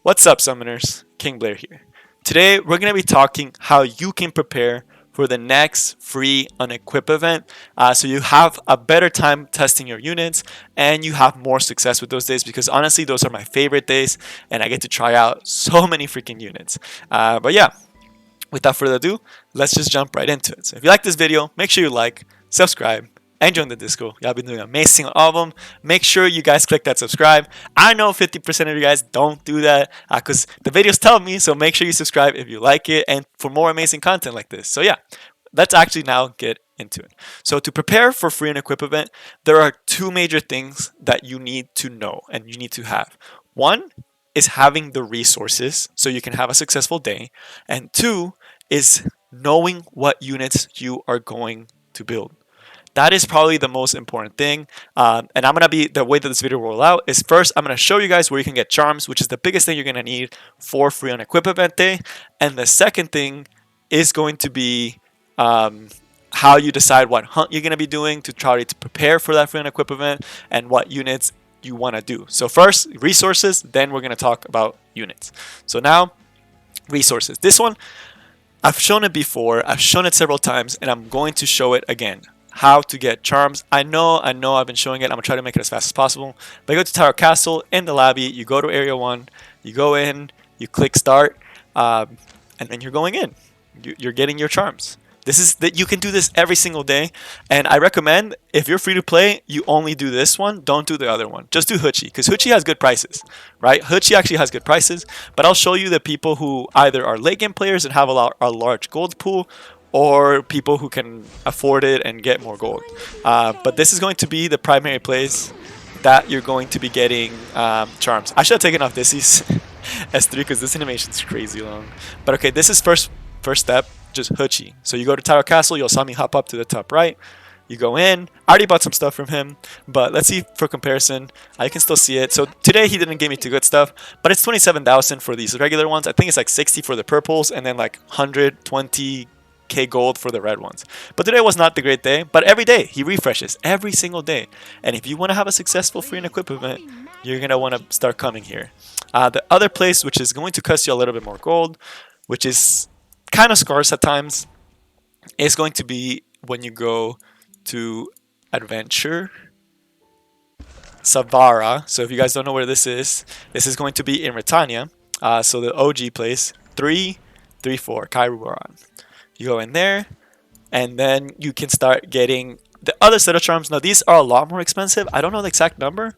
What's up, summoners? King Blair here. Today, we're going to be talking how you can prepare for the next free Unequip event so you have a better time testing your units and you have more success with those days because honestly, those are my favorite days and I get to try out so many freaking units. But yeah, without further ado, let's just jump right into it. So if you like this video, make sure you like, subscribe, and join the Discord. Y'all been doing amazing on all of them. Make sure you guys click that subscribe. I know 50% of you guys don't do that because the videos tell me, so make sure you subscribe if you like it and for more amazing content like this. So yeah, let's actually now get into it. So to prepare for free and equip event, there are two major things that you need to know and you need to have. One is having the resources so you can have a successful day, and two is knowing what units you are going to build. That is probably the most important thing. And I'm going to be, the way that this video will roll out is first, I'm going to show you guys where you can get charms, which is the biggest thing you're going to need for free on Equip event day. And the second thing is going to be how you decide what hunt you're going to be doing to try to prepare for that free on Equip event and what units you want to do. So first, resources, then we're going to talk about units. So now, resources. This one, I've shown it before, I've shown it several times, and I'm going to show it again. How to get charms. I know I've been showing it. I'm gonna try to make it as fast as possible. But you go to Tower Castle in the lobby, you go to Area 1, you go in, you click start, and then you're going in. You're getting your charms. This is that you can do this every single day, and I recommend if you're free to play, you only do this one. Don't do the other one. Just do Hoochie because Hoochie has good prices, right? Hoochie actually has good prices, but I'll show you the people who either are late game players and have a large gold pool, or people who can afford it and get more gold. But this is going to be the primary place that you're going to be getting charms. I should have taken off this S3 because this animation is crazy long. But okay, this is first step, just Hoochie. So you go to Tower Castle, you'll saw me hop up to the top right. You go in. I already bought some stuff from him, but let's see for comparison. I can still see it. So today he didn't give me too good stuff, but it's 27,000 for these regular ones. I think it's like 60 for the purples and then like 120k gold for the red ones. But today was not the great day, but every day he refreshes every single day. And if you want to have a successful free and equip event, you're going to want to start coming here. The other place, which is going to cost you a little bit more gold, which is kind of scarce at times, is going to be when you go to Adventure Savara. So if you guys don't know where this is going to be in Britannia. So the OG place, 334 Kairuaran. You go in there, and then you can start getting the other set of charms. Now these are a lot more expensive. I don't know the exact number,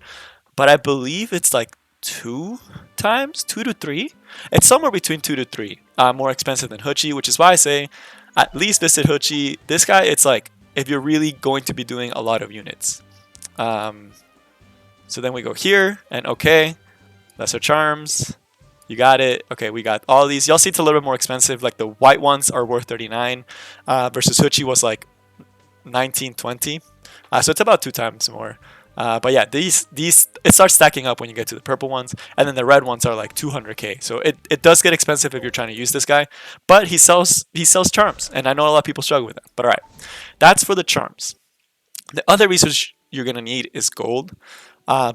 but I believe it's like 2 to 3. It's somewhere between 2 to 3. More expensive than Hoochie, which is why I say at least visit Hoochie. This guy, it's like if you're really going to be doing a lot of units. So then we go here, and okay, lesser charms. You got it. Okay, we got all these. Y'all see it's a little bit more expensive. Like the white ones are worth 39 versus Hoochie was like 19, 20. So it's about 2 times more. But yeah, these it starts stacking up when you get to the purple ones, and then the red ones are like 200k. So it does get expensive if you're trying to use this guy, but he sells charms, and I know a lot of people struggle with that. But all right, that's for the charms. The other resource you're gonna need is gold,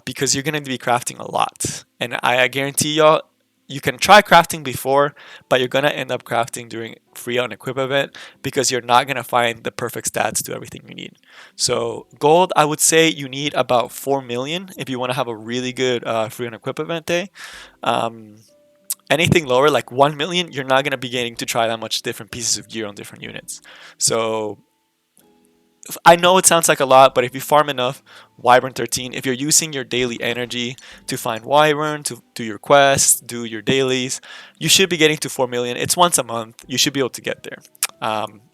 because you're gonna be crafting a lot, and I guarantee y'all. You can try crafting before, but you're gonna end up crafting during free on equip event because you're not gonna find the perfect stats to everything you need. So gold, I would say you need about 4 million if you want to have a really good free on equip event day. Anything lower, like 1 million, you're not gonna be getting to try that much different pieces of gear on different units. So I know it sounds like a lot, but if you farm enough Wyvern 13, if you're using your daily energy to find Wyvern, to do your quests, do your dailies, you should be getting to 4 million. It's once a month. You should be able to get there.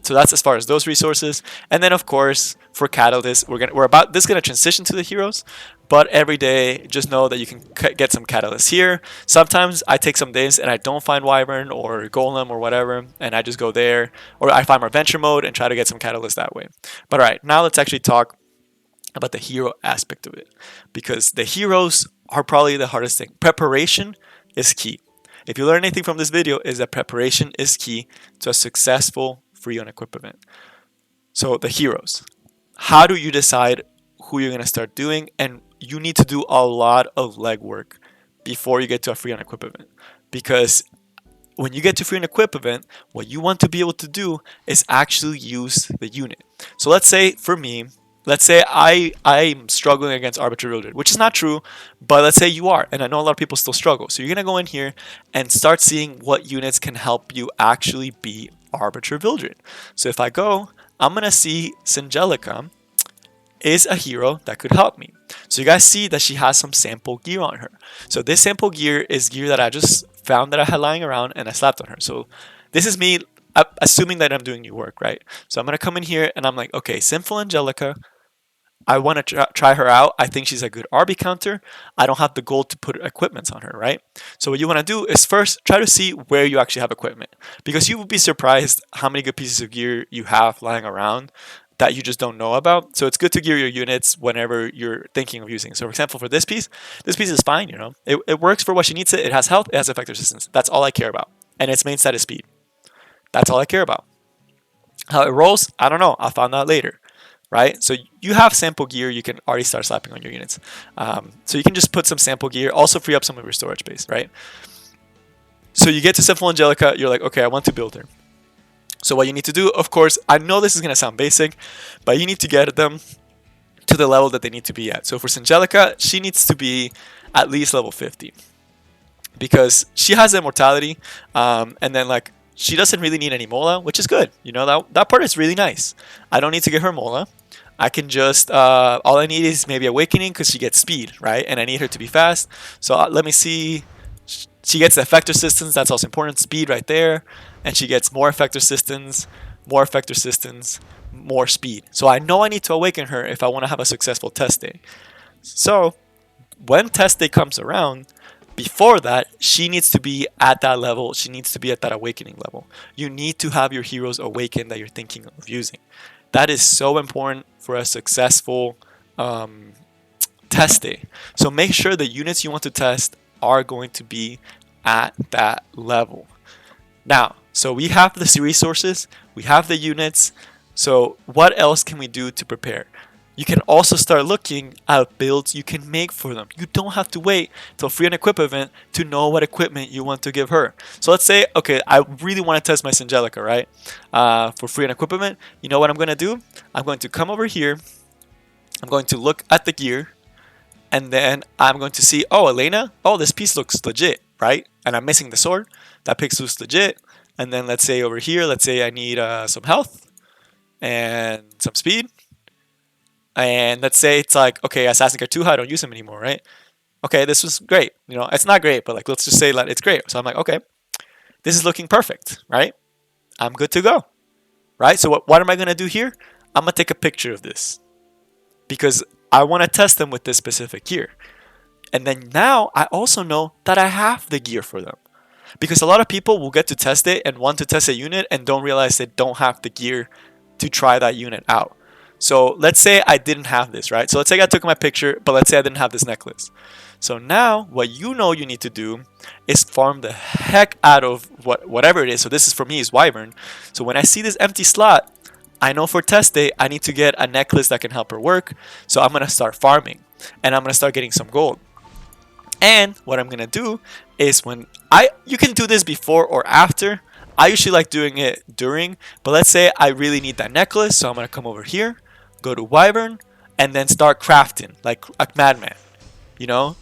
So that's as far as those resources. And then of course for Catalyst, this is gonna transition to the heroes, but every day just know that you can get some Catalyst here. Sometimes I take some days and I don't find Wyvern or Golem or whatever, and I just go there, or I find my adventure mode and try to get some Catalyst that way. But all right, now let's actually talk about the hero aspect of it, because the heroes are probably the hardest thing. Preparation is key. If you learn anything from this video, is that preparation is key to a successful free on equip event. So the heroes, how do you decide who you're going to start doing? And you need to do a lot of legwork before you get to a free unequip event. Because when you get to free unequip event, what you want to be able to do is actually use the unit. So let's say for me, let's say I'm struggling against arbitrary wielded, which is not true, but let's say you are, and I know a lot of people still struggle. So you're gonna go in here and start seeing what units can help you actually be arbitrary wielded. So if I go, I'm gonna see Singelica is a hero that could help me. So you guys see that she has some sample gear on her. So this sample gear is gear that I just found that I had lying around and I slapped on her. So this is me assuming that I'm doing new work, right? So I'm going to come in here and I'm like, okay, Sinful Angelica, I want to try her out. I think she's a good RB counter. I don't have the gold to put equipments on her, right? So what you want to do is first try to see where you actually have equipment, because you will be surprised how many good pieces of gear you have lying around that you just don't know about. So it's good to gear your units whenever you're thinking of using. So for example, for this piece is fine, you know. It works for what she needs it. It has health, it has effect resistance. That's all I care about. And its main stat is speed. That's all I care about. How it rolls, I don't know. I'll find out later, right? So you have sample gear, you can already start slapping on your units. So you can just put some sample gear, also free up some of your storage space, right? So you get to Sinful Angelica, you're like, okay, I want to build her. So what you need to do, of course, I know this is going to sound basic, but you need to get them to the level that they need to be at. So for Singelica, she needs to be at least level 50, because she has immortality, and then like she doesn't really need any Mola, which is good. You know, that part is really nice. I don't need to get her Mola. I can just, all I need is maybe Awakening because she gets speed, right? And I need her to be fast. So let me see. She gets the effect resistance. That's also important. Speed right there. And she gets more effect resistance, more effect resistance, more speed. So I know I need to awaken her if I want to have a successful test day. So when test day comes around, before that, she needs to be at that level. She needs to be at that awakening level. You need to have your heroes awakened that you're thinking of using. That is so important for a successful test day. So make sure the units you want to test are going to be at that level. Now, so we have the resources, we have the units. So what else can we do to prepare? You can also start looking at builds you can make for them. You don't have to wait till free and equip event to know what equipment you want to give her. So let's say, okay, I really want to test my Singelica, right? For free and equip event. You know what I'm going to do? I'm going to come over here. I'm going to look at the gear. And then I'm going to see, oh, Elena, oh, this piece looks legit, right? And I'm missing the sword. That piece looks legit. And then let's say over here, let's say I need some health and some speed. And let's say it's like, okay, Assassin Card 2, I don't use him anymore, right? Okay, this was great. You know, it's not great, but like, let's just say that it's great. So I'm like, okay, this is looking perfect, right? I'm good to go, right? So what am I going to do here? I'm going to take a picture of this because I want to test them with this specific gear. And then now I also know that I have the gear for them. Because a lot of people will get to test it and want to test a unit and don't realize they don't have the gear to try that unit out. So let's say I didn't have this, right? So let's say I took my picture, but let's say I didn't have this necklace. So now what you know you need to do is farm the heck out of whatever it is. So this is for me is Wyvern. So when I see this empty slot, I know for test day, I need to get a necklace that can help her work. So I'm going to start farming and I'm going to start getting some gold. And what I'm going to do is you can do this before or after. I usually like doing it during, but let's say I really need that necklace. So I'm going to come over here, go to Wyvern, and then start crafting like a madman, you know?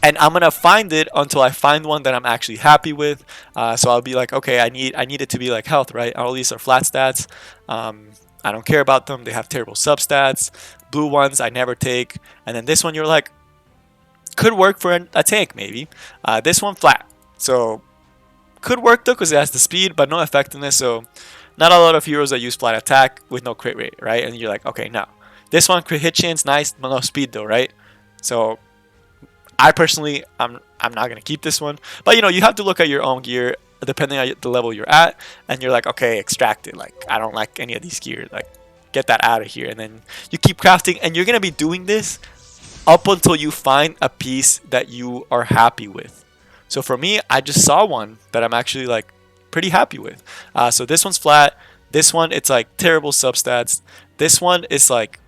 And I'm going to find it until I find one that I'm actually happy with. So I'll be like, okay, I need it to be like health, right? All these are flat stats. I don't care about them. They have terrible substats. Blue ones I never take. And then this one you're like, could work for a tank maybe. This one flat. So could work though because it has the speed but no effectiveness. So not a lot of heroes that use flat attack with no crit rate, right? And you're like, okay, no. This one crit hit chance, nice, but no speed though, right? So I personally, I'm not going to keep this one. But, you know, you have to look at your own gear depending on the level you're at. And you're like, okay, extract it. Like, I don't like any of these gear. Like, get that out of here. And then you keep crafting. And you're going to be doing this up until you find a piece that you are happy with. So for me, I just saw one that I'm actually, like, pretty happy with. So this one's flat. This one, it's, like, terrible substats. This one is, like,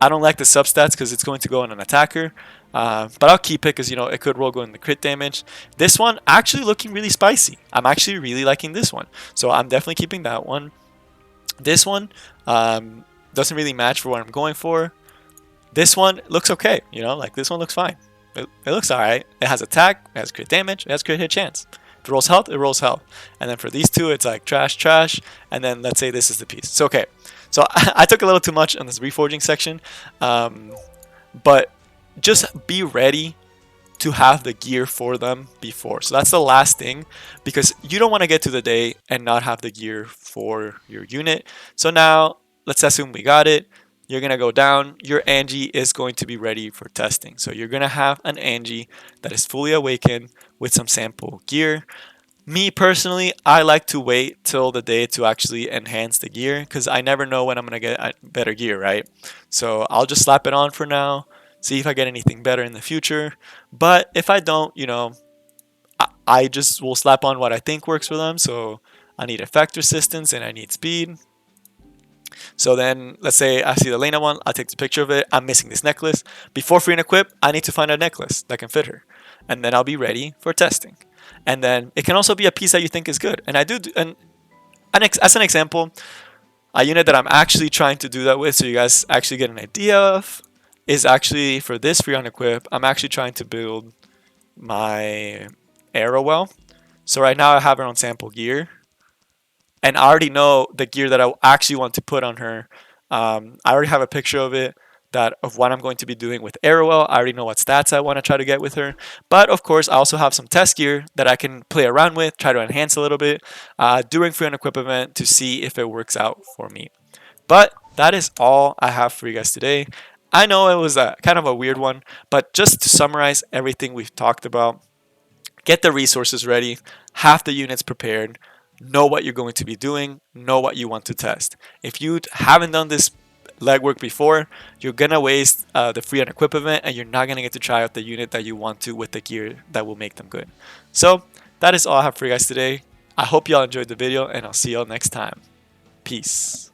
I don't like the substats because it's going to go on an attacker. But I'll keep it because it could roll go in the crit damage. This one actually looking really spicy. I'm actually really liking this one, so I'm definitely keeping that one. This one doesn't really match for what I'm going for. This one looks okay, like this one looks fine. It looks alright. It has attack, it has crit damage, it has crit hit chance. If it rolls health, it rolls health. And then for these two, it's like trash, trash. And then let's say this is the piece. So okay, so I took a little too much on this reforging section, but just be ready to have the gear for them before. So that's the last thing, because you don't want to get to the day and not have the gear for your unit. So now let's assume we got it. You're going to go down. Your Angie is going to be ready for testing. So you're going to have an Angie that is fully awakened with some sample gear. Me personally, I like to wait till the day to actually enhance the gear because I never know when I'm going to get better gear, right? So I'll just slap it on for now, see if I get anything better in the future. But if I don't, I just will slap on what I think works for them. So I need effect resistance and I need speed. So then let's say I see the Lena one, I'll take the picture of it. I'm missing this necklace. Before free Unequip, I need to find a necklace that can fit her. And then I'll be ready for testing. And then it can also be a piece that you think is good. And I do, as an example, a unit that I'm actually trying to do that with, so you guys actually get an idea of, is actually for this free Unequip, I'm actually trying to build my arrow well. So right now I have her on sample gear. And I already know the gear that I actually want to put on her. I already have a picture of it, of what I'm going to be doing with Arrowell. I already know what stats I want to try to get with her. But of course, I also have some test gear that I can play around with, try to enhance a little bit during free Unequip event to see if it works out for me. But that is all I have for you guys today. I know it was kind of a weird one, but just to summarize everything we've talked about, get the resources ready, have the units prepared, know what you're going to be doing, know what you want to test. If you haven't done this legwork before, you're gonna waste the free Unequip event and you're not gonna get to try out the unit that you want to with the gear that will make them good. So that is all I have for you guys today. I hope y'all enjoyed the video and I'll see y'all next time. Peace.